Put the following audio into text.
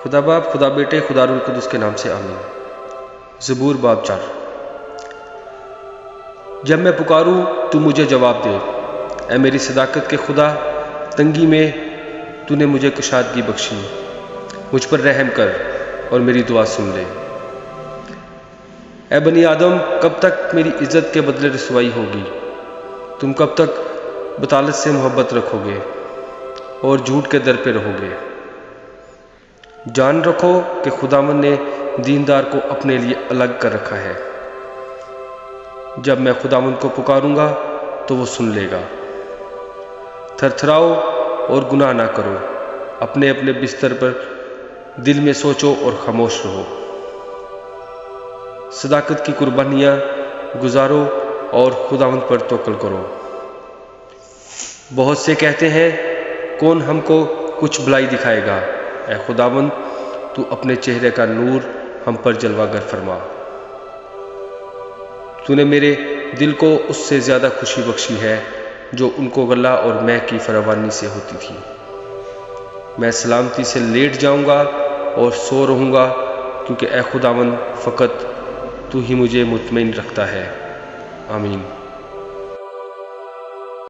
خدا باپ، خدا بیٹے، خدا روح القدس کے نام سے آمین۔ زبور باب 4۔ جب میں پکاروں تو مجھے جواب دے، اے میری صداقت کے خدا، تنگی میں تو نے مجھے کشادگی بخشی، مجھ پر رحم کر اور میری دعا سن لے۔ اے بنی آدم، کب تک میری عزت کے بدلے رسوائی ہوگی؟ تم کب تک بطالت سے محبت رکھو گے اور جھوٹ کے در پہ رہو گے؟ جان رکھو کہ خداوند نے دیندار کو اپنے لیے الگ کر رکھا ہے۔ جب میں خداوند کو پکاروں گا تو وہ سن لے گا۔ تھرتھراؤ اور گناہ نہ کرو، اپنے اپنے بستر پر دل میں سوچو اور خاموش رہو۔ صداقت کی قربانیاں گزارو اور خداوند پر توکل کرو۔ بہت سے کہتے ہیں، کون ہم کو کچھ بھلائی دکھائے گا؟ اے خداوند، تو اپنے چہرے کا نور ہم پر جلوہ گر فرما۔ تو نے میرے دل کو اس سے زیادہ خوشی بخشی ہے جو ان کو غلہ اور مے کی فراوانی سے ہوتی تھی۔ میں سلامتی سے لیٹ جاؤں گا اور سو رہوں گا، کیونکہ اے خداوند فقط تو ہی مجھے مطمئن رکھتا ہے۔ آمین۔